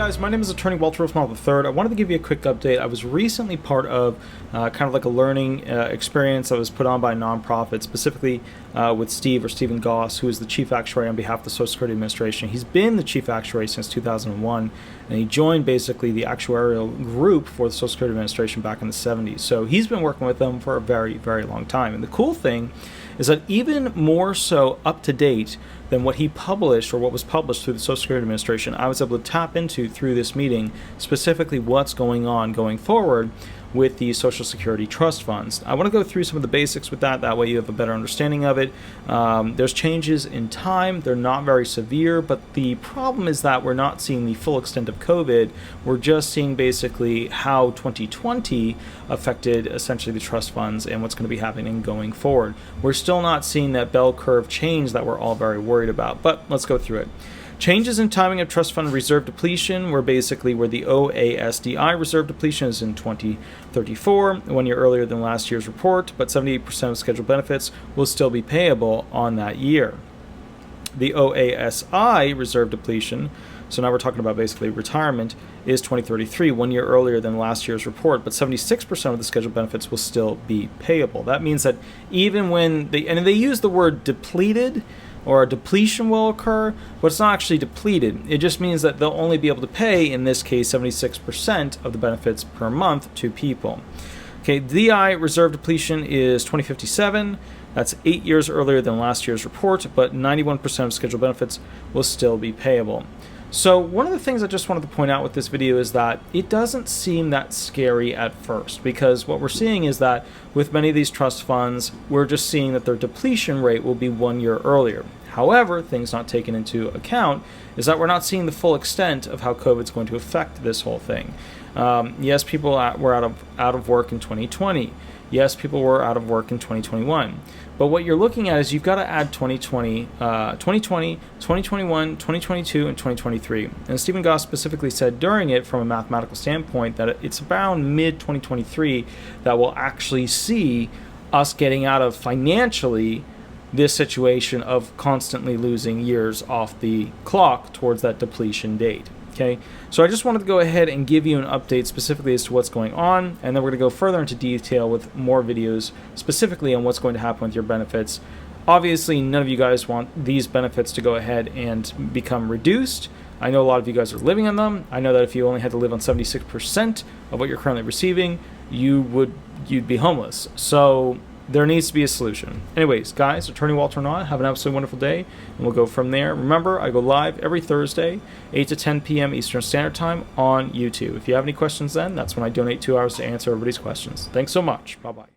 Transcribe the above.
guys, my name is Attorney Walter Rothmile III. I wanted to give you a quick update. I was recently part of kind of like a learning experience that was put on by a nonprofit, specifically with Stephen Goss, who is the Chief Actuary on behalf of the Social Security Administration. He's been the Chief Actuary since 2001, and he joined basically the actuarial group for the Social Security Administration back in the 70s. So he's been working with them for a very, very long time. And the cool thing is that even more so up to date than what he published or what was published through the Social Security Administration, I was able to tap into through this meeting specifically what's going on going forward with the Social Security trust funds. I want to go through some of the basics with that. That way you have a better understanding of it. There's changes in time. They're not very severe, but the problem is that we're not seeing the full extent of COVID. We're just seeing basically how 2020 affected essentially the trust funds and what's going to be happening going forward. We're still not seeing that bell curve change that we're all very worried about, but let's go through it. Changes in timing of trust fund reserve depletion were basically where the OASDI reserve depletion is in 2034, 1 year earlier than last year's report, but 78% of scheduled benefits will still be payable on that year. The OASI reserve depletion, so now we're talking about basically retirement, is 2033, 1 year earlier than last year's report, but 76% of the scheduled benefits will still be payable. That means that even when they use the word depleted, or a depletion will occur, but it's not actually depleted. It just means that they'll only be able to pay, in this case, 76% of the benefits per month to people. Okay, DI reserve depletion is 2057. That's 8 years earlier than last year's report, but 91% of scheduled benefits will still be payable. So one of the things I just wanted to point out with this video is that it doesn't seem that scary at first, because what we're seeing is that with many of these trust funds, we're just seeing that their depletion rate will be 1 year earlier. However, things not taken into account is that we're not seeing the full extent of how COVID is going to affect this whole thing. Yes, people were out of work in 2020. Yes, people were out of work in 2021. But what you're looking at is you've got to add 2020, 2021, 2022, and 2023. And Stephen Goss specifically said during it, from a mathematical standpoint, that it's around mid-2023 that we'll actually see us getting out of financially this situation of constantly losing years off the clock towards that depletion date. Okay, so I just wanted to go ahead and give you an update specifically as to what's going on, and then we're going to go further into detail with more videos specifically on what's going to happen with your benefits. Obviously, none of you guys want these benefits to go ahead and become reduced. I know a lot of you guys are living on them. I know that if you only had to live on 76% of what you're currently receiving, you'd be homeless. So there needs to be a solution. Anyways, guys, Attorney Walter and I, have an absolutely wonderful day, and we'll go from there. Remember, I go live every Thursday, 8 to 10 p.m. Eastern Standard Time on YouTube. If you have any questions then, that's when I donate 2 hours to answer everybody's questions. Thanks so much. Bye-bye.